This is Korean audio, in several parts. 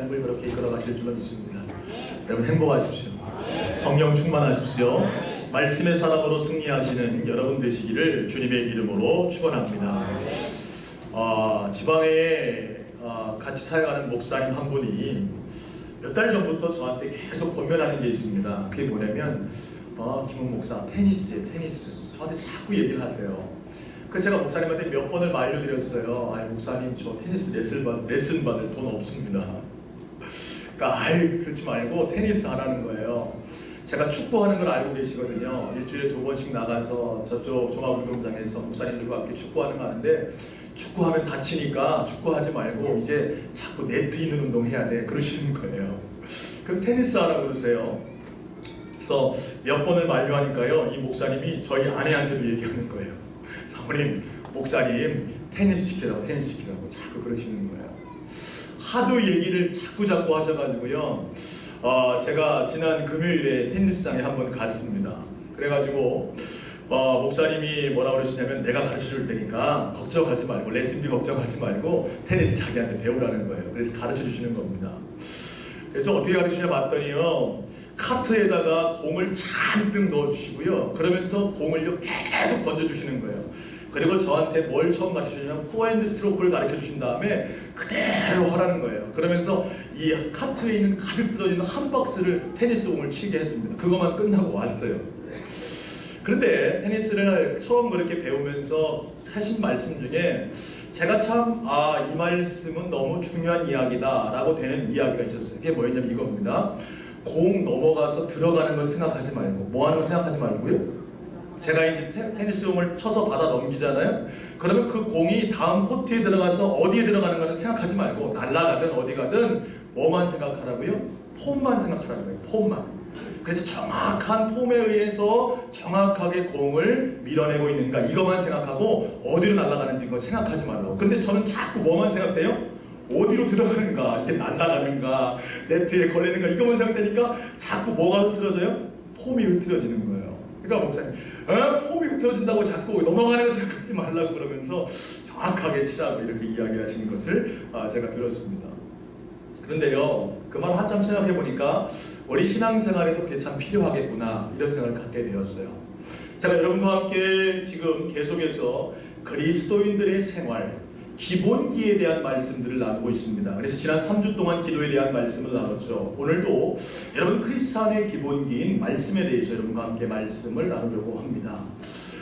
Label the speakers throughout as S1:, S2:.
S1: 삶을 그렇게 이끌어 가실 줄로 믿습니다. 여러분 행복하십시오. 성령 충만하십시오. 말씀의 사람으로 승리하시는 여러분 되시기를 주님의 이름으로 축원합니다. 지방에 같이 사역하는 목사님 한 분이 몇 달 전부터 저한테 계속 권면하는 게 있습니다. 그게 뭐냐면 김은 목사 테니스예요. 테니스. 저한테 자꾸 얘기를 하세요. 그래서 제가 목사님한테 몇 번을 말려드렸어요. 아이 목사님 저 테니스 레슨 받을 돈 없습니다. 그러니까 그렇지 말고 테니스 하라는 거예요. 제가 축구하는 걸 알고 계시거든요. 일주일에 2번씩 나가서 저쪽 종합운동장에서 목사님들과 함께 축구하는 거 하는데 축구하면 다치니까 축구하지 말고 이제 자꾸 네트 있는 운동 해야 돼 그러시는 거예요. 그래서 테니스 하라고 그러세요. 그래서 몇 번을 만류하니까요 이 목사님이 저희 아내한테도 얘기하는 거예요. 사모님 목사님 테니스 시키라고 자꾸 그러시는 거예요. 하도 얘기를 자꾸 하셔가지고요 제가 지난 금요일에 테니스장에 한번 갔습니다. 그래가지고 목사님이 뭐라고 그러시냐면 내가 가르쳐줄 테니까 걱정하지 말고 레슨비 걱정하지 말고 테니스 자기한테 배우라는 거예요. 그래서 가르쳐주시는 겁니다. 그래서 어떻게 가르치냐 봤더니요 카트에다가 공을 잔뜩 넣어주시고요 그러면서 공을 계속 던져주시는 거예요. 그리고 저한테 뭘 처음 가르쳐주냐면 포핸드 스트로크를 가르쳐주신 다음에 그대로 하라는 거예요. 그러면서 이 카트에 있는 가득 들어있는 한 박스를 테니스 공을 치게 했습니다. 그것만 끝나고 왔어요. 그런데 테니스를 처음 그렇게 배우면서 하신 말씀 중에 제가 참 이 말씀은 너무 중요한 이야기다 라고 되는 이야기가 있었어요. 그게 뭐였냐면 이겁니다. 공 넘어가서 들어가는 걸 생각하지 말고 뭐 하는 걸 생각하지 말고요 제가 이제 테니스 공을 쳐서 받아 넘기잖아요. 그러면 그 공이 다음 코트에 들어가서 어디에 들어가는 거는 생각하지 말고 날아가든 어디 가든 뭐만 생각하라고요? 폼만 생각하라는 거예요. 폼만. 그래서 정확한 폼에 의해서 정확하게 공을 밀어내고 있는가 이것만 생각하고 어디로 날아가는지 그거 생각하지 말라고. 근데 저는 자꾸 뭐만 생각해요? 어디로 들어가는가, 이게 날아가는가, 네트에 걸리는가 이것만 생각되니까 자꾸 뭐가 흐트러져요? 폼이 흐트러지는 거예요. 그러니까 목사님 폼이 흐트러진다고 자꾸 넘어가는 거 생각하지 말라고 그러면서 정확하게 치라고 이렇게 이야기하시는 것을 제가 들었습니다. 그런데요 그 말 한참 생각해보니까 우리 신앙생활에도 그게 참 필요하겠구나 이런 생각을 갖게 되었어요. 제가 여러분과 함께 지금 계속해서 그리스도인들의 생활 기본기에 대한 말씀들을 나누고 있습니다. 그래서 지난 3주 동안 기도에 대한 말씀을 나눴죠. 오늘도 여러분 크리스찬의 기본기인 말씀에 대해서 여러분과 함께 말씀을 나누려고 합니다.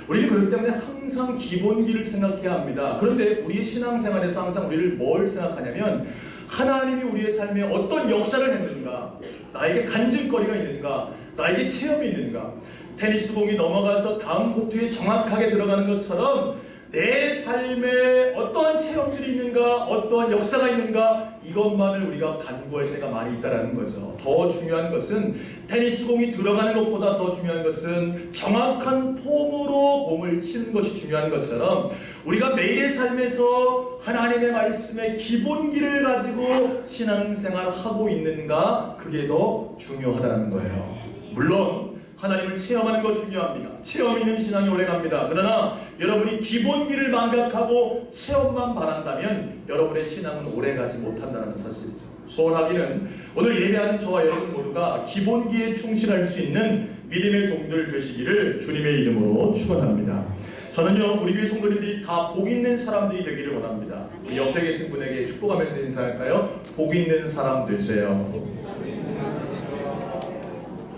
S1: 우리는 그렇기 때문에 항상 기본기를 생각해야 합니다. 그런데 우리의 신앙생활에서 항상 우리를 뭘 생각하냐면 하나님이 우리의 삶에 어떤 역사를 했는가, 나에게 간증거리가 있는가, 나에게 체험이 있는가, 테니스 공이 넘어가서 다음 코트에 정확하게 들어가는 것처럼 내 삶에 어떠한 체험들이 있는가, 어떠한 역사가 있는가 이것만을 우리가 간구할 때가 많이 있다는 거죠. 더 중요한 것은 테니스 공이 들어가는 것보다 더 중요한 것은 정확한 폼으로 공을 치는 것이 중요한 것처럼 우리가 매일의 삶에서 하나님의 말씀의 기본기를 가지고 신앙생활을 하고 있는가 그게 더 중요하다는 거예요. 물론 하나님을 체험하는 것 중요합니다. 체험 있는 신앙이 오래갑니다. 그러나 여러분이 기본기를 망각하고 체험만 바란다면 여러분의 신앙은 오래가지 못한다는 사실이죠. 소원하기는 오늘 예배하는 저와 여러분 모두가 기본기에 충실할 수 있는 믿음의 종들 되시기를 주님의 이름으로 축원합니다. 저는요 우리 교회 성도님들이 다 복 있는 사람들이 되기를 원합니다. 우리 옆에 계신 분에게 축복하면서 인사할까요? 복 있는 사람 되세요.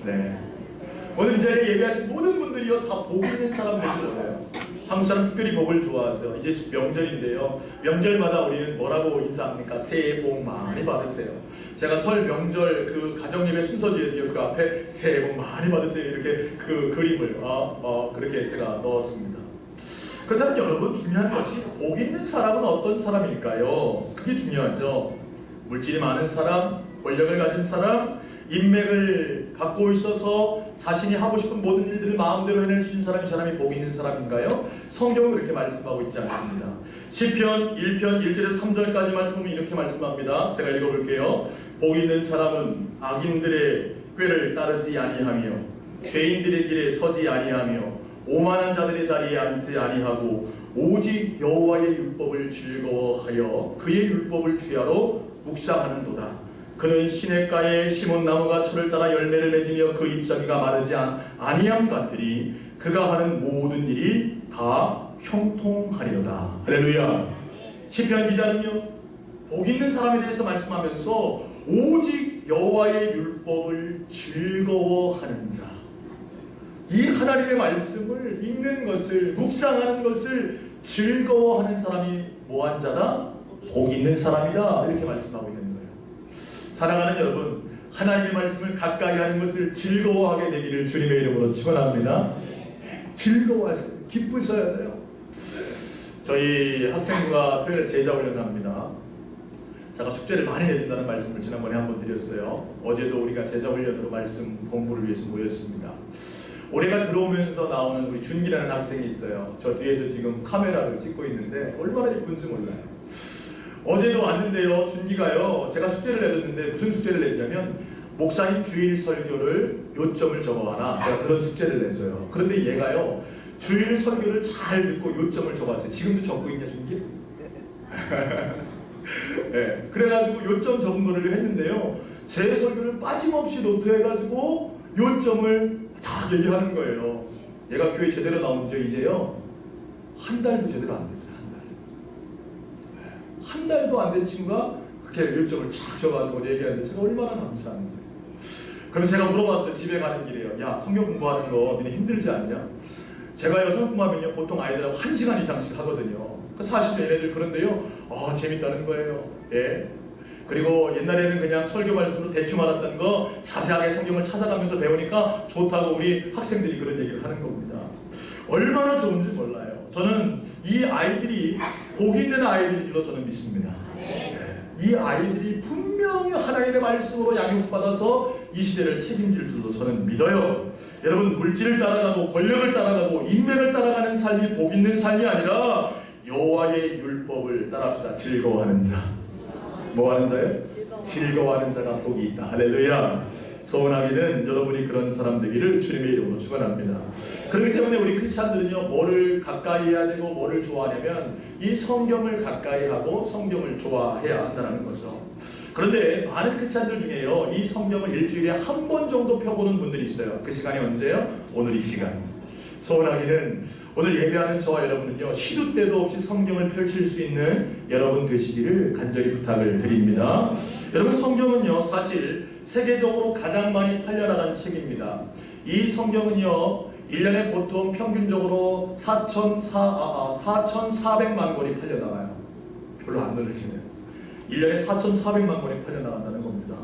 S1: 네. 오늘 이 자리에 예배하신 모든 분들이요 다 복 있는 사람 되길 원해요. 한국 사람 특별히 복을 좋아하죠. 이제 명절인데요. 명절마다 우리는 뭐라고 인사합니까? 새해 복 많이 받으세요. 제가 설 명절 그 가정예배 순서지에도요 그 앞에 새해 복 많이 받으세요 이렇게 그 그림을 그렇게 제가 넣었습니다. 그렇다면 여러분 중요한 것이 복 있는 사람은 어떤 사람일까요? 그게 중요하죠. 물질이 많은 사람, 권력을 가진 사람, 인맥을 갖고 있어서 자신이 하고 싶은 모든 일들을 마음대로 해낼 수 있는 사람이 복 있는 사람인가요? 성경은 그렇게 말씀하고 있지 않습니다. 시편 1편 1절에서 3절까지 말씀은 이렇게 말씀합니다. 제가 읽어볼게요. 복 있는 사람은 악인들의 꾀를 따르지 아니하며 죄인들의 길에 서지 아니하며 오만한 자들의 자리에 앉지 아니하고 오직 여호와의 율법을 즐거워하여 그의 율법을 주야로 묵상하는도다. 그는 시냇가에 심은 나무가 철을 따라 열매를 맺으며 그 잎사귀가 마르지 아니함 같으니 그가 하는 모든 일이 다 형통하리로다. 할렐루야. 시편 기자는요, 복 있는 사람에 대해서 말씀하면서 오직 여호와의 율법을 즐거워하는 자, 이 하나님의 말씀을 읽는 것을, 묵상하는 것을 즐거워하는 사람이 뭐한 자다? 복 있는 사람이다. 이렇게 말씀하고 있는 거예요. 사랑하는 여러분, 하나님의 말씀을 가까이 하는 것을 즐거워하게 되기를 주님의 이름으로 축원합니다. 즐거워하세요. 기쁘셔야 돼요. 저희 학생부가 토요일 제자 훈련을 합니다. 제가 숙제를 많이 내준다는 말씀을 지난번에 한번 드렸어요. 어제도 우리가 제자 훈련으로 말씀 공부를 위해서 모였습니다. 올해가 들어오면서 나오는 우리 준기라는 학생이 있어요. 저 뒤에서 지금 카메라를 찍고 있는데 얼마나 예쁜지 몰라요. 어제도 왔는데요, 준기가요, 제가 숙제를 내줬는데 무슨 숙제를 내주냐면 목사님 주일 설교를 요점을 적어와라. 제가 그런 숙제를 내줘요. 그런데 얘가요, 주일 설교를 잘 듣고 요점을 적어왔어요. 지금도 적고 있냐, 준기? 네, 그래가지고 요점 적은 거를 했는데요, 제 설교를 빠짐없이 노트해가지고 요점을 다 얘기하는 거예요. 얘가 교회 제대로 나온 지 이제요 한 달도 제대로 안 됐어요. 한 달도 안 된 친구가 그렇게 요점을 쫙 적어가지고 얘기하는데 제가 얼마나 감사한지. 그럼 제가 물어봤어요. 집에 가는 길에요. 야, 성경 공부하는 거 니네 힘들지 않냐? 제가요, 성경 공부하면요 보통 아이들하고 1시간 이상씩 하거든요. 사실 얘네들 그런데요, 재밌다는 거예요. 예. 그리고 옛날에는 그냥 설교 말씀으로 대충 알았던 거 자세하게 성경을 찾아가면서 배우니까 좋다고 우리 학생들이 그런 얘기를 하는 겁니다. 얼마나 좋은지 몰라요. 저는 이 아이들이 복 있는 아이들인 줄로 저는 믿습니다. 네. 이 아이들이 분명히 하나님의 말씀으로 양육받아서 이 시대를 책임질 줄로 저는 믿어요. 여러분, 물질을 따라가고 권력을 따라가고 인맥을 따라가는 삶이 복 있는 삶이 아니라 여호와의 율법을 따라합시다. 즐거워하는 자. 뭐 하는 자예요? 즐거워하는 자가 복이 있다. 할렐루야. 소원하기는 여러분이 그런 사람 되기를 주님의 이름으로 축원합니다. 그렇기 때문에 우리 크리스찬들은요, 뭐를 가까이 해야 되고 뭐를 좋아하냐면 이 성경을 가까이 하고 성경을 좋아해야 한다는 거죠. 그런데 많은 크리스찬들 중에요, 이 성경을 일주일에 한 번 정도 펴보는 분들이 있어요. 그 시간이 언제요? 오늘 이 시간. 소원하기는 오늘 예배하는 저와 여러분은요, 시도 때도 없이 성경을 펼칠 수 있는 여러분 되시기를 간절히 부탁을 드립니다. 여러분, 성경은요 사실 세계적으로 가장 많이 팔려나간 책입니다. 이 성경은요 1년에 보통 평균적으로 4,400만 권이 팔려나가요. 별로 안 놀라시네요. 1년에 4,400만 권이 팔려나간다는 겁니다.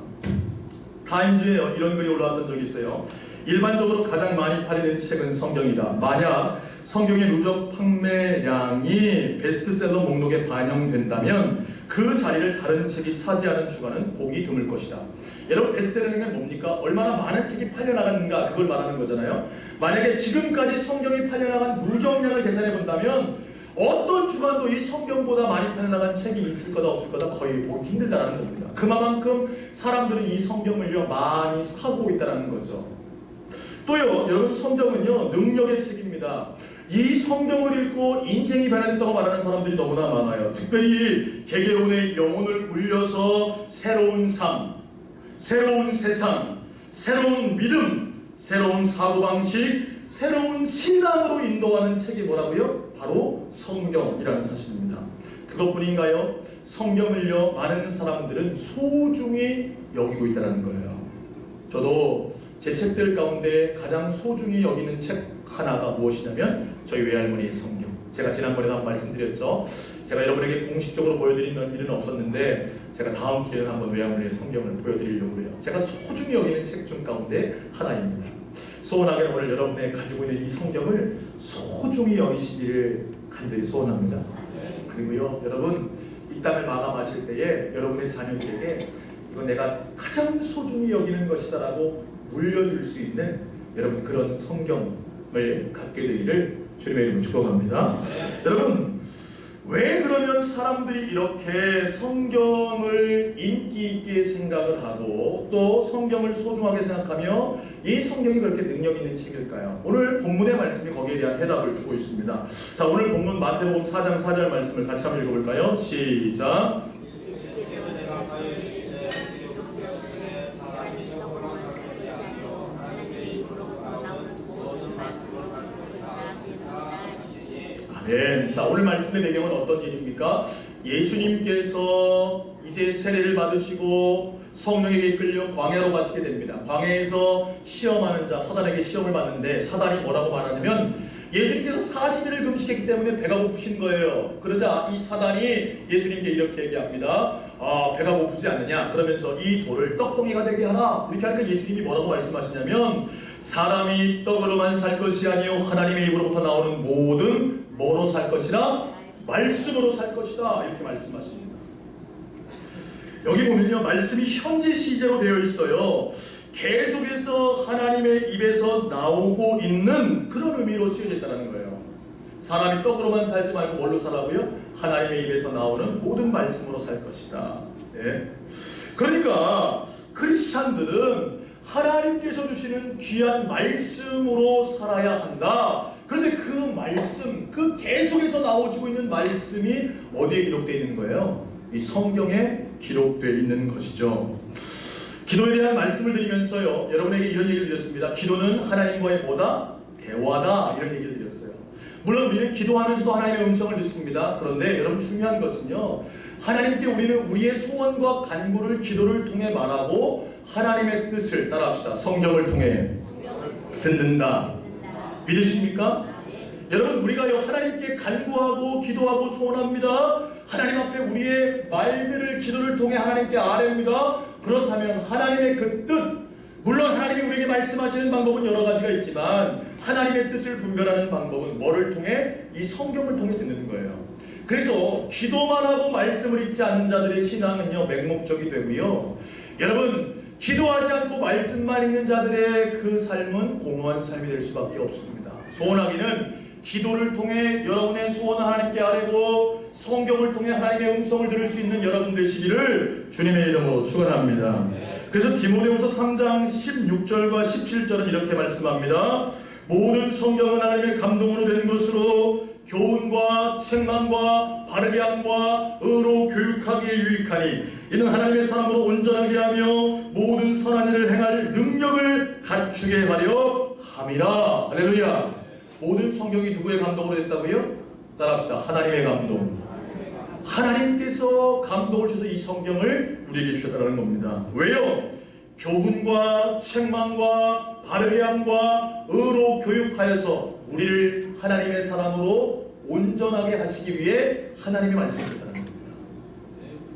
S1: 타임즈에 이런 글이 올라왔던 적이 있어요. 일반적으로 가장 많이 팔리는 책은 성경이다. 만약 성경의 누적 판매량이 베스트셀러 목록에 반영된다면 그 자리를 다른 책이 차지하는 주간은 보기 드물 것이다. 여러분, 베스트셀러는 뭡니까? 얼마나 많은 책이 팔려나갔는가, 그걸 말하는 거잖아요. 만약에 지금까지 성경이 팔려나간 물정량을 계산해 본다면 어떤 주간도 이 성경보다 많이 팔려나간 책이 있을 거다 없을 거다 거의 보기 힘들다는 겁니다. 그만큼 사람들은 이 성경을요 많이 사고 있다는 거죠. 또요, 여러분, 성경은요 능력의 책입니다. 이 성경을 읽고 인생이 변화됐다고 말하는 사람들이 너무나 많아요. 특별히 개개운의 영혼을 울려서 새로운 삶, 새로운 세상, 새로운 믿음, 새로운 사고방식, 새로운 신앙으로 인도하는 책이 뭐라고요? 바로 성경이라는 사실입니다. 그것뿐인가요? 성경을요 많은 사람들은 소중히 여기고 있다는 거예요. 저도 제 책들 가운데 가장 소중히 여기는 책 하나가 무엇이냐면 저희 외할머니의 성경. 제가 지난번에도 한번 말씀드렸죠. 제가 여러분에게 공식적으로 보여드리는 일은 없었는데 제가 다음 주에는 한번 외할머니의 성경을 보여드리려고 해요. 제가 소중히 여기는 책 중 가운데 하나입니다. 소원하게 오늘 여러분의 가지고 있는 이 성경을 소중히 여기시기를 간절히 소원합니다. 그리고요, 여러분, 이 땅을 마감하실 때에 여러분의 자녀들에게 이건 내가 가장 소중히 여기는 것이다라고 물려줄 수 있는 여러분 그런 성경을 갖게 되기를 주님의 이름으로 축복합니다. 여러분, 왜 그러면 사람들이 이렇게 성경을 인기 있게 생각을 하고 또 성경을 소중하게 생각하며 이 성경이 그렇게 능력 있는 책일까요? 오늘 본문의 말씀이 거기에 대한 해답을 주고 있습니다. 자, 오늘 본문 마태복음 4장 4절 말씀을 같이 한번 읽어볼까요? 시작. 아멘. 자, 오늘 말씀의 배경은 어떤 일입니까? 예수님께서 이제 세례를 받으시고 성령에게 이끌려 광야로 가시게 됩니다. 광야에서 시험하는 자, 사단에게 시험을 받는데 사단이 뭐라고 말하냐면 예수님께서 40일을 금식했기 때문에 배가 고프신 거예요. 그러자 이 사단이 예수님께 이렇게 얘기합니다. 배가 고프지 않느냐? 그러면서 이 돌을 떡덩이가 되게 하라. 이렇게 하니까 예수님이 뭐라고 말씀하시냐면 사람이 떡으로만 살 것이 아니요 하나님의 입으로부터 나오는 모든 뭐로 살 것이라? 말씀으로 살 것이다. 이렇게 말씀하십니다. 여기 보면요, 말씀이 현재 시제로 되어 있어요. 계속해서 하나님의 입에서 나오고 있는 그런 의미로 쓰여져 있다는 거예요. 사람이 떡으로만 살지 말고 뭘로 살라고요? 하나님의 입에서 나오는 모든 말씀으로 살 것이다. 네. 그러니까 크리스찬들은 하나님께서 주시는 귀한 말씀으로 살아야 한다. 그런데 그 말씀, 그 계속해서 나오고 있는 말씀이 어디에 기록되어 있는 거예요? 이 성경에 기록되어 있는 것이죠. 기도에 대한 말씀을 드리면서요, 여러분에게 이런 얘기를 드렸습니다. 기도는 하나님과의 뭐다? 대화다. 이런 얘기를 드렸어요. 물론 우리는 기도하면서도 하나님의 음성을 듣습니다. 그런데 여러분 중요한 것은요, 하나님께 우리는 우리의 소원과 간구를 기도를 통해 말하고 하나님의 뜻을 따라합시다. 성경을 통해 듣는다. 믿으십니까? 여러분, 우리가요 하나님께 간구하고 기도하고 소원합니다. 하나님 앞에 우리의 말들을 기도를 통해 하나님께 아뢰옵니다. 그렇다면 하나님의 그 뜻, 물론 하나님이 우리에게 말씀하시는 방법은 여러 가지가 있지만 하나님의 뜻을 분별하는 방법은 뭐를 통해? 이 성경을 통해 듣는 거예요. 그래서 기도만 하고 말씀을 읽지 않는 자들의 신앙은요 맹목적이 되고요, 여러분 기도하지 않고 말씀만 읽는 자들의 그 삶은 공허한 삶이 될 수밖에 없습니다. 소원하기는 기도를 통해 여러분의 소원을 하나님께 아뢰고 성경을 통해 하나님의 음성을 들을 수 있는 여러분 되시기를 주님의 이름으로 축원합니다. 그래서 디모데후서 3장 16절과 17절은 이렇게 말씀합니다. 모든 성경은 하나님의 감동으로 된 것으로 교훈과 책망과 바르게 함과 의로 교육하기에 유익하니 이는 하나님의 사람으로 온전하게 하며 모든 선한 일을 행할 능력을 갖추게 하려 함이라. 할렐루야. 모든 성경이 누구의 감동으로 됐다고요? 따라합시다. 하나님의 감동. 하나님께서 감동을 주셔서 이 성경을 우리에게 주셨다는 겁니다. 왜요? 교훈과 책망과 바르게 함과 의로 교육하여서 우리를 하나님의 사람으로 온전하게 하시기 위해 하나님의 말씀을 주셨다는 겁니다.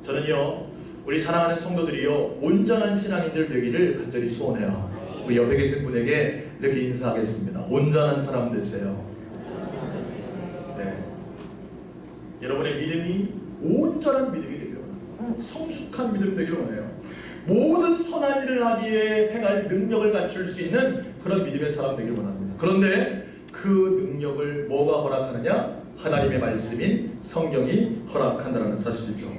S1: 저는요, 우리 사랑하는 성도들이요 온전한 신앙인들 되기를 간절히 소원해요. 우리 옆에 계신 분에게 이렇게 인사하겠습니다. 온전한 사람 되세요. 네. 여러분의 믿음이 온전한 믿음이 되기를 원합니다. 성숙한 믿음 되기를 원해요. 모든 선한 일을 하기에 행할 능력을 갖출 수 있는 그런 믿음의 사람 되기를 원합니다. 그런데 그 능력을 뭐가 허락하느냐? 하나님의 말씀인 성경이 허락한다는 사실이죠.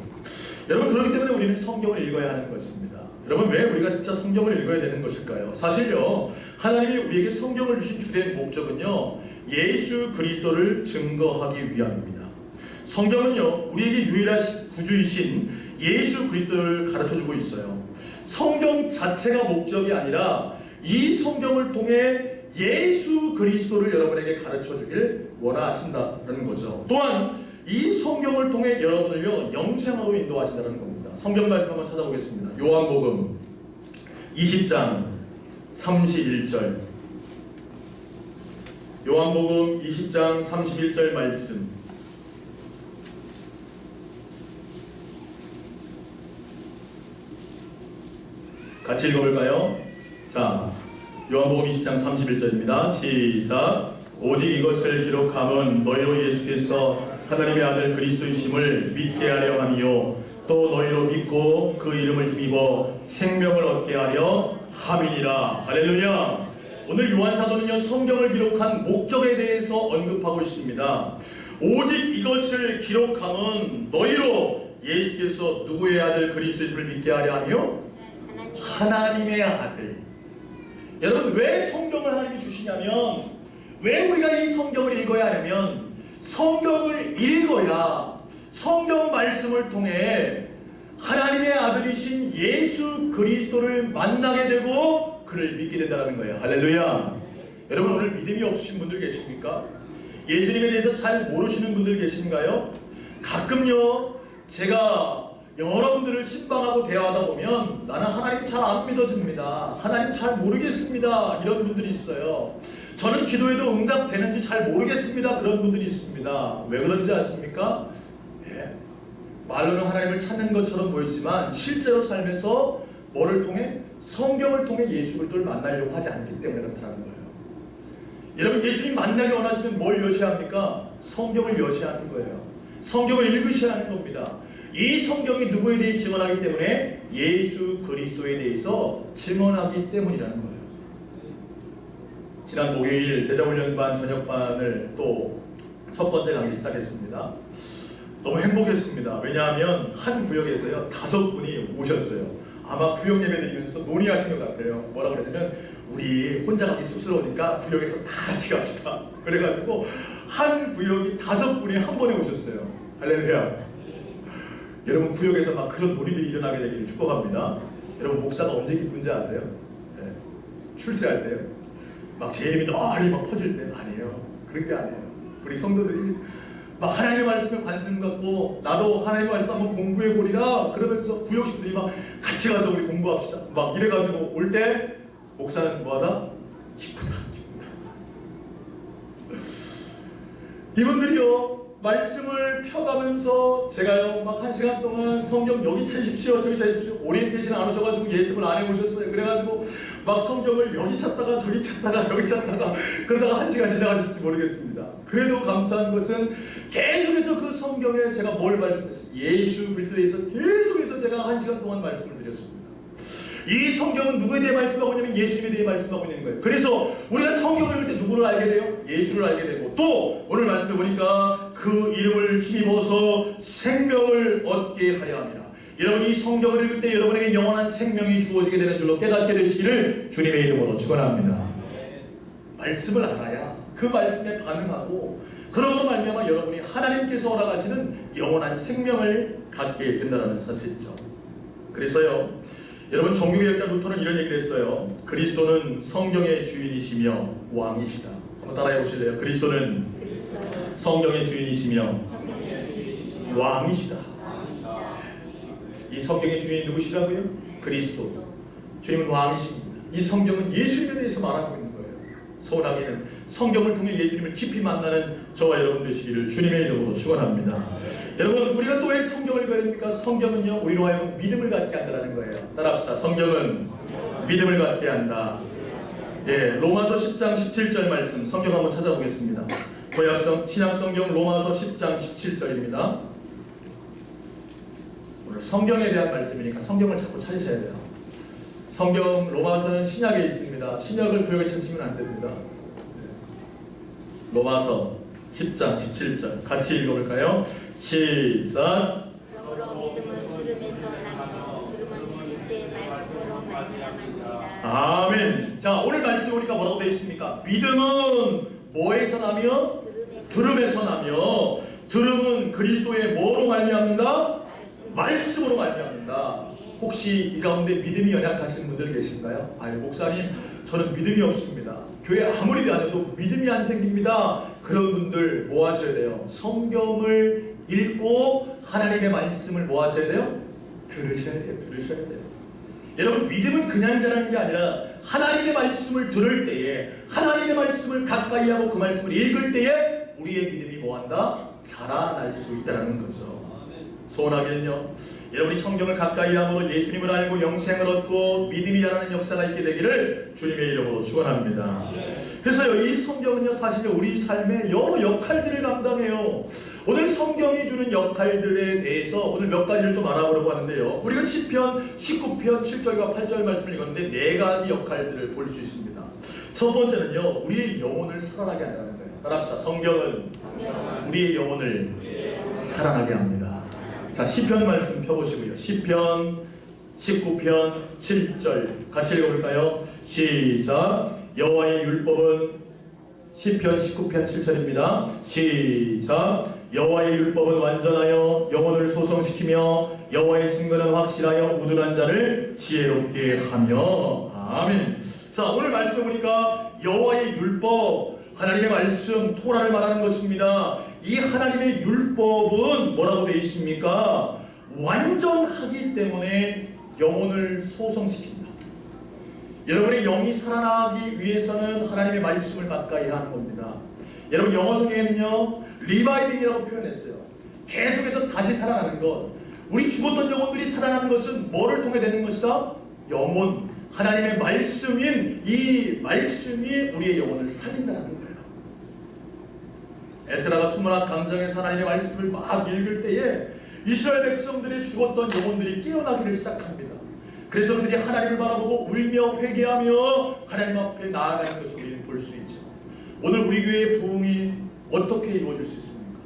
S1: 여러분, 그렇기 때문에 우리는 성경을 읽어야 하는 것입니다. 여러분, 왜 우리가 진짜 성경을 읽어야 되는 것일까요? 사실요, 하나님이 우리에게 성경을 주신 주된 목적은요, 예수 그리스도를 증거하기 위함입니다. 성경은요, 우리에게 유일하신 구주이신 예수 그리스도를 가르쳐주고 있어요. 성경 자체가 목적이 아니라 이 성경을 통해 예수 그리스도를 여러분에게 가르쳐주길 원하신다는 거죠. 또한 이 성경을 통해 여러분을요 영생으로 인도하신다는 겁니다. 성경 말씀 한번 찾아보겠습니다. 요한복음 20장 31절. 요한복음 20장 31절 말씀. 같이 읽어볼까요? 자, 요한복음 20장 31절입니다. 시작. 오직 이것을 기록함은 너희로 예수께서 하나님의 아들 그리스도이심을 믿게 하려 함이요 또 너희로 믿고 그 이름을 힘입어 생명을 얻게 하려 함이니라. 할렐루야. 오늘 요한사도는요 성경을 기록한 목적에 대해서 언급하고 있습니다. 오직 이것을 기록함은 너희로 예수께서 누구의 아들 그리스도이심을 믿게 하려 하며 하나님의 아들. 여러분, 왜 성경을 하나님이 주시냐면, 왜 우리가 이 성경을 읽어야 하냐면, 성경을 읽어야 성경 말씀을 통해 하나님의 아들이신 예수 그리스도를 만나게 되고 그를 믿게 된다는 거예요. 할렐루야. 여러분, 오늘 믿음이 없으신 분들 계십니까? 예수님에 대해서 잘 모르시는 분들 계신가요? 가끔요, 제가 여러분들을 신방하고 대화하다 보면 나는 하나님 잘 안 믿어집니다. 하나님 잘 모르겠습니다. 이런 분들이 있어요. 저는 기도해도 응답되는지 잘 모르겠습니다. 그런 분들이 있습니다. 왜 그런지 아십니까? 예. 말로는 하나님을 찾는 것처럼 보이지만 실제로 삶에서 뭐를 통해? 성경을 통해 예수 그리스도를 만나려고 하지 않기 때문에 그렇다는 거예요. 여러분, 예수님 만나기 원하시면 뭘 여셔야 합니까? 성경을 여셔야 하는 거예요. 성경을 읽으셔야 하는 겁니다. 이 성경이 누구에 대해 증언하기 때문에? 예수 그리스도에 대해서 증언하기 때문이라는 거예요. 지난 목요일 제자훈련반 저녁반을 또 첫 번째 강의 시작했습니다. 너무 행복했습니다. 왜냐하면 한 구역에서요 5분이 오셨어요. 아마 구역 예배 드리면서 논의하신 것 같아요. 뭐라고 그랬냐면 우리 혼자 가기 쑥스러우니까 구역에서 다 같이 갑시다. 그래가지고 한 구역이 5분이 한 번에 오셨어요. 할렐루야. 여러분, 구역에서 막 그런 논의들이 일어나게 되기를 축복합니다. 여러분, 목사가 언제 기쁜지 아세요? 네. 출세할 때요. 막 제 이름이 널리 막 퍼질 때 아니에요. 그런 게 아니에요. 우리 성도들이 막 하나님의 말씀에 관심 갖고 나도 하나님의 말씀 한번 공부해 보리라 그러면서 구역식들이 막 같이 가서 우리 공부합시다 막 이래가지고 올 때 목사는 뭐하다? 기쁘다. 이분들이요 말씀을 펴가면서 제가요 막 1시간 동안 성경 여기 찾으십시오 저기 찾으십시오 오리엔테이션 안 오셔가지고 예습을 안 해오셨어요. 그래가지고 막 성경을 여기 찾다가 저기 찾다가 여기 찾다가 그러다가 1시간 지나가실지 모르겠습니다. 그래도 감사한 것은 계속해서 그 성경에 제가 뭘 말씀했어요? 예수 그리스도에 대해서 계속해서 제가 1시간 동안 말씀을 드렸습니다. 이 성경은 누구에 대해 말씀하고 있냐면 예수님에 대해 말씀하고 있는 거예요. 그래서 우리가 성경을 읽을 때 누구를 알게 돼요? 예수를 알게 되고 또 오늘 말씀해 보니까 그 이름을 힘입어서 생명을 얻게 하려 합니다. 여러분, 이 성경을 읽을 때 여러분에게 영원한 생명이 주어지게 되는 줄로 깨닫게 되시기를 주님의 이름으로 축원합니다. 말씀을 알아야 그 말씀에 반응하고 그러므로 말미암아 여러분이 하나님께서 허락하시는 영원한 생명을 갖게 된다는 사실이죠. 그래서요 여러분, 종교개혁자부터는 이런 얘기를 했어요. 그리스도는 성경의 주인이시며 왕이시다. 한번 따라해 보실래요? 그리스도는 성경의 주인이시며 왕이시다. 이 성경의 주인이 누구시라고요? 그리스도. 주님은 왕이십니다. 이 성경은 예수님에 대해서 말하고 있는 거예요. 소원하기는 성경을 통해 예수님을 깊이 만나는 저와 여러분 되시기를 주님의 이름으로 축원합니다. 여러분, 우리가 또 왜 성경을 읽어야 됩니까? 성경은요 우리로 하여금 믿음을 갖게 한다는 거예요. 따라합시다. 성경은 믿음을 갖게 한다. 예, 로마서 10장 17절 말씀 성경 한번 찾아보겠습니다. 구약성 신약성경 로마서 10장 17절입니다. 오늘 성경에 대한 말씀이니까 성경을 자꾸 찾으셔야 돼요. 성경 로마서는 신약에 있습니다. 신약을 구역에 찾으시면 안 됩니다. 로마서 10장 17절 같이 읽어볼까요? 시작. 아멘. 자, 오늘 말씀 보니까 뭐라고 되어 있습니까? 믿음은 뭐에서 나며? 들음에서 나며 들음은 그리스도의 뭐로 말미암는다? 말씀으로 말미암는다. 혹시 이 가운데 믿음이 연약하신 분들 계신가요? 아니 목사님 저는 믿음이 없습니다. 교회 아무리 다녀도 믿음이 안 생깁니다. 그런 분들 뭐 하셔야 돼요? 성경을 읽고 하나님의 말씀을 뭐 하셔야 돼요? 들으셔야 돼요. 들으셔야 돼요. 여러분, 믿음은 그냥 자라는 게 아니라 하나님의 말씀을 들을 때에 하나님의 말씀을 가까이 하고 그 말씀을 읽을 때에 우리의 믿음이 뭐한다? 자라날 수 있다는 거죠. 소원하면요 여러분이 성경을 가까이 함으로 예수님을 알고 영생을 얻고 믿음이 자라는 역사가 있게 되기를 주님의 이름으로 축원합니다. 그래서요 이 성경은요 사실 우리 삶의 여러 역할들을 감당해요. 오늘 성경이 주는 역할들에 대해서 오늘 몇 가지를 좀 알아보려고 하는데요. 우리가 시편 19편 7절과 8절 말씀을 읽었는데 4가지 역할들을 볼 수 있습니다. 첫 번째는요 우리의 영혼을 살아나게 한다는 거예요. 따라합시다. 성경은 우리의 영혼을 살아나게 합니다. 자, 시편 말씀 펴보시고요. 시편 19편 7절 같이 읽어볼까요? 시작. 여호와의 율법은 시편 19편 7절입니다. 시작. 여호와의 율법은 완전하여 영혼을 소성시키며 여호와의 증거는 확실하여 우둔한 자를 지혜롭게 하며. 아멘. 자, 오늘 말씀을 보니까 여호와의 율법, 하나님의 말씀, 토라를 말하는 것입니다. 이 하나님의 율법은 뭐라고 되어 있습니까? 완전하기 때문에 영혼을 소성시킨다. 여러분의 영이 살아나기 위해서는 하나님의 말씀을 가까이 하는 겁니다. 여러분 영어 성경에는요 리바이빙이라고 표현했어요. 계속해서 다시 살아나는 것. 우리 죽었던 영혼들이 살아나는 것은 뭐를 통해 되는 것이다? 영혼, 하나님의 말씀인 이 말씀이 우리의 영혼을 살린다는 거예요. 에스라가 수문학 강정에서 하나님의 말씀을 막 읽을 때에 이스라엘 백성들이 죽었던 영혼들이 깨어나기를 시작합니다. 그래서 그들이 하나님을 바라보고 울며 회개하며 하나님 앞에 나아가는 것을 우리는 볼 수 있죠. 오늘 우리 교회의 부흥이 어떻게 이루어질 수 있습니까?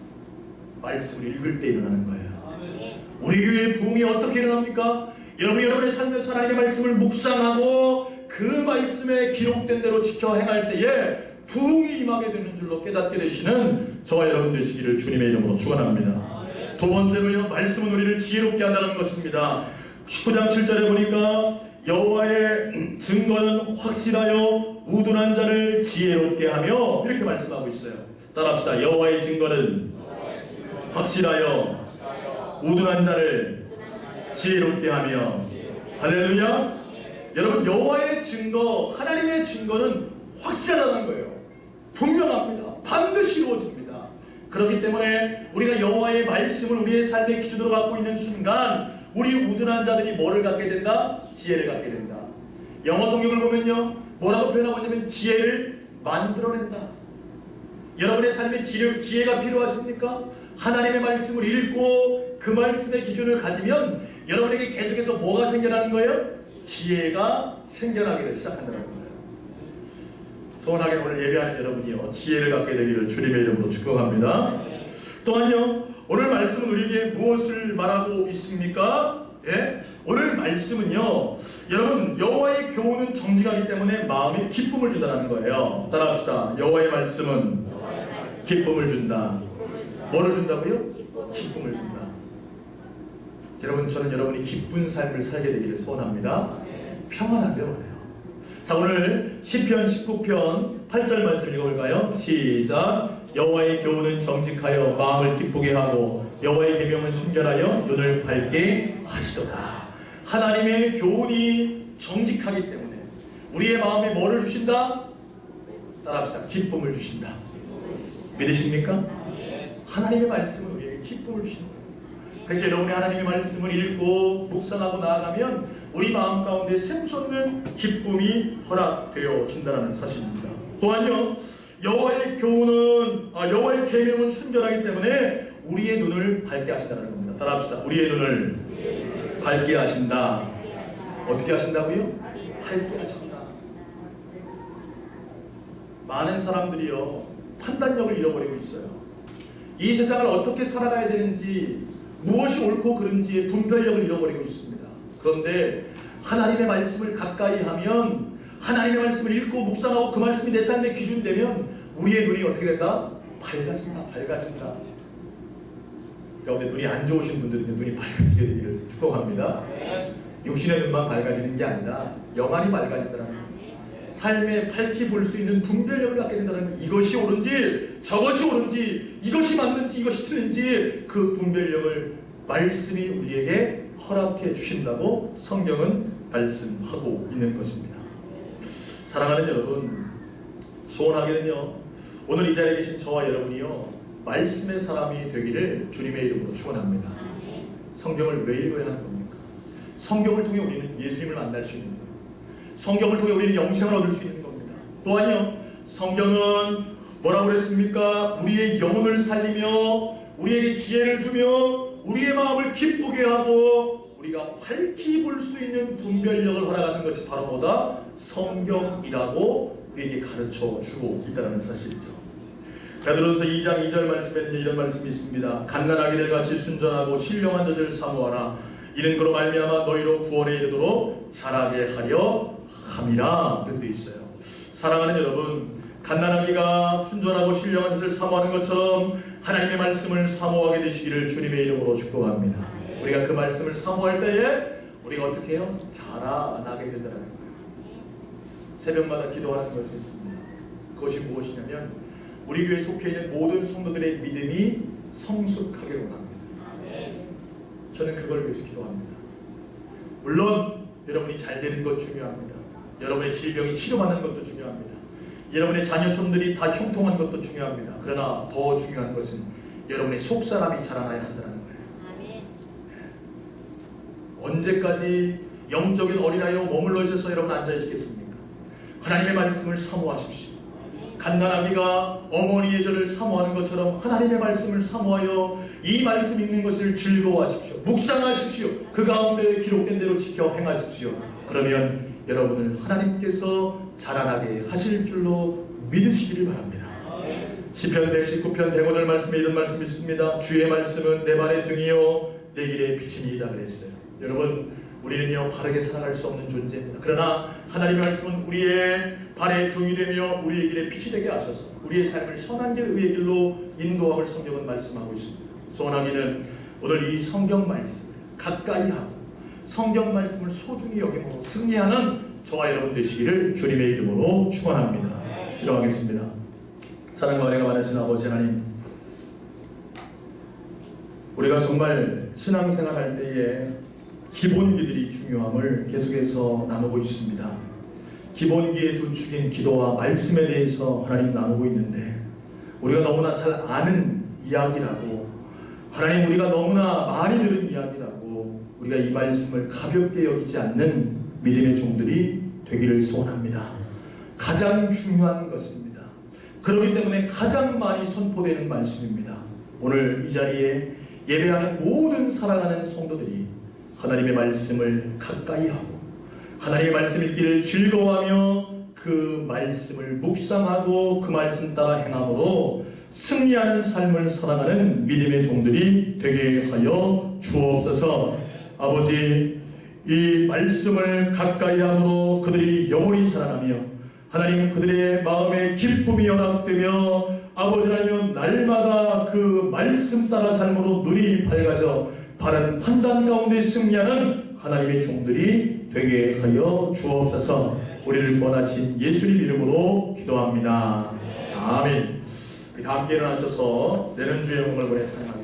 S1: 말씀을 읽을 때 일어나는 거예요. 우리 교회의 부흥이 어떻게 일어납니까? 여러분의 삶에서 하나님의 말씀을 묵상하고 그 말씀에 기록된 대로 지켜 행할 때에 부흥이 임하게 되는 줄로 깨닫게 되시는 저와 여러분 되시기를 주님의 이름으로 축원합니다. 두 번째로요, 말씀은 우리를 지혜롭게 한다는 것입니다. 19장 7절에 보니까 여호와의 증거는 확실하여 우둔한 자를 지혜롭게 하며 이렇게 말씀하고 있어요. 따라합시다. 여호와의 증거는 확실하여 우둔한 자를 지혜롭게 하며. 할렐루야. 여러분 여호와의 증거, 하나님의 증거는 확실하다는 거예요. 분명합니다. 반드시 이루어집니다. 그렇기 때문에 우리가 여호와의 말씀을 우리의 삶의 기준으로 갖고 있는 순간 우리 우둔한 자들이 뭐를 갖게 된다? 지혜를 갖게 된다. 영어 성경을 보면요 뭐라고 표현하고 있냐면 지혜를 만들어낸다. 여러분의 삶에 지혜가 필요하십니까? 하나님의 말씀을 읽고 그 말씀의 기준을 가지면 여러분에게 계속해서 뭐가 생겨나는 거예요? 지혜가 생겨나기를 시작한다는 거예요. 소원하게 오늘 예배하는 여러분이요 지혜를 갖게 되기를 주님의 이름으로 축복합니다. 또한요 오늘 말씀은 우리에게 무엇을 말하고 있습니까? 예? 오늘 말씀은요 여러분 여호와의 교훈은 정직하기 때문에 마음에 기쁨을 준다는 거예요. 따라합시다. 여호와의 말씀은 기쁨을 준다. 뭐를 준다고요? 기쁨을 준다. 여러분 저는 여러분이 기쁜 삶을 살게 되기를 소원합니다. 평안하게 원해요. 자 오늘 시편 19편 8절 말씀 읽어볼까요? 시작. 여호와의 교훈은 정직하여 마음을 기쁘게 하고 여호와의 계명은 순결하여 눈을 밝게 하시도다. 하나님의 교훈이 정직하기 때문에 우리의 마음에 뭐를 주신다? 따라합시다. 기쁨을 주신다. 믿으십니까? 하나님의 말씀은 우리에게 기쁨을 주신다. 그래서 여러분이 하나님의 말씀을 읽고 묵상하고 나아가면 우리 마음 가운데 샘솟는 기쁨이 허락되어진다는 사실입니다. 또한요 여호와의 교훈은 여호와의 계명은 순결하기 때문에 우리의 눈을 밝게 하신다는 겁니다. 따라합시다. 우리의 눈을 밝게 하신다. 어떻게 하신다고요? 밝게 하신다. 많은 사람들이요 판단력을 잃어버리고 있어요. 이 세상을 어떻게 살아가야 되는지 무엇이 옳고 그른지의 분별력을 잃어버리고 있습니다. 그런데 하나님의 말씀을 가까이 하면 하나님의 말씀을 읽고 묵상하고 그 말씀이 내 삶의 기준이 되면 우리의 눈이 어떻게 된다? 밝아진다. 밝아진다. 그런데 눈이 안 좋으신 분들은 눈이 밝아지게 되기를 축복합니다. 육신의 눈만 밝아지는 게 아니라 영안이 밝아진다는 거예요. 삶에 밝히 볼 수 있는 분별력을 갖게 된다는 거예요. 이것이 옳은지 저것이 옳은지 이것이 맞는지 이것이 틀린지 그 분별력을 말씀이 우리에게 허락해 주신다고 성경은 말씀하고 있는 것입니다. 사랑하는 여러분, 소원하게는요 오늘 이 자리에 계신 저와 여러분이요 말씀의 사람이 되기를 주님의 이름으로 축원합니다. 성경을 왜 읽어야 하는 겁니까? 성경을 통해 우리는 예수님을 만날 수 있는 겁니다. 성경을 통해 우리는 영생을 얻을 수 있는 겁니다. 또한요 성경은 뭐라고 그랬습니까? 우리의 영혼을 살리며 우리에게 지혜를 주며 우리의 마음을 기쁘게 하고 우리가 밝히 볼 수 있는 분별력을 허락하는 것이 바로 뭐다? 성경이라고 우리에게 가르쳐 주고 있다는 사실이죠. 베드로전서 2장 2절 말씀에는 이런 말씀이 있습니다. 갓난아기들 같이 순전하고 신령한 자들을 사모하라. 이는 그로 말미암아 너희로 구원에 이르도록 자라게 하려 함이라. 그렇게 되어 있어요. 사랑하는 여러분, 갓난아기가 순전하고 신령한 자를 사모하는 것처럼 하나님의 말씀을 사모하게 되시기를 주님의 이름으로 축복합니다. 우리가 그 말씀을 사모할 때에 우리가 어떻게 해요? 자라나게 된다는 거예요. 새벽마다 기도하는 것이 있습니다. 그것이 무엇이냐면 우리 교회에 속해 있는 모든 성도들의 믿음이 성숙하기를 원합니다. 저는 그걸 위해서 기도합니다. 물론 여러분이 잘 되는 것 중요합니다. 여러분의 질병이 치료받는 것도 중요합니다. 여러분의 자녀손들이 다 형통한 것도 중요합니다. 그러나 더 중요한 것은 여러분의 속사람이 자라나야 한다는 거예요. 언제까지 영적인 어린아이로 머물러 있어서 여러분 앉아 있겠습니까? 하나님의 말씀을 사모하십시오. 갓난아기가 어머니의 젖을 사모하는 것처럼 하나님의 말씀을 사모하여 이 말씀 읽는 것을 즐거워하십시오. 묵상하십시오. 그 가운데 기록된 대로 지켜 행하십시오. 그러면 여러분을 하나님께서 자라나게 하실 줄로 믿으시기를 바랍니다. 시편 119편 105절 말씀에 이런 말씀이 있습니다. 주의 말씀은 내 발의 등이요 내 길의 빛이니이다 그랬어요. 여러분, 우리는요 바르게 살아갈 수 없는 존재입니다. 그러나 하나님의 말씀은 우리의 발의 등이 되며 우리의 길에 빛이 되게 하셔서 우리의 삶을 선한 길 의의 길로 인도함을 성경은 말씀하고 있습니다. 소원하기는 오늘 이 성경 말씀을 가까이 하고 성경 말씀을 소중히 여김으로 승리하는 저와 여러분 되시기를 주님의 이름으로 축원합니다. 기도하겠습니다. 사랑과 은혜가 많으신 아버지 하나님, 우리가 정말 신앙생활 할 때에 기본기들이 중요함을 계속해서 나누고 있습니다. 기본기의 두 축인 기도와 말씀에 대해서 하나님 나누고 있는데, 우리가 너무나 잘 아는 이야기라고, 하나님 우리가 너무나 많이 들은 이야기라고 우리가 이 말씀을 가볍게 여기지 않는 믿음의 종들이 되기를 소원합니다. 가장 중요한 것입니다. 그렇기 때문에 가장 많이 선포되는 말씀입니다. 오늘 이 자리에 예배하는 모든 살아가는 성도들이 하나님의 말씀을 가까이 하고 하나님의 말씀 읽기를 즐거워하며 그 말씀을 묵상하고 그 말씀 따라 행함으로 승리하는 삶을 살아가는 믿음의 종들이 되게 하여 주옵소서. 아버지, 이 말씀을 가까이 함으로 그들이 영원히 살아가며 하나님 그들의 마음에 기쁨이 연합되며 아버지 하나님 날마다 그 말씀 따라 삶으로 눈이 밝아져 바른 판단 가운데 승리하는 하나님의 종들이 되게 하여 주옵소서. 우리를 구원하신 예수님 이름으로 기도합니다. 아멘. 우리 다 함께 일어나셔서 내는 주의 영광을 보내 찬양합니다.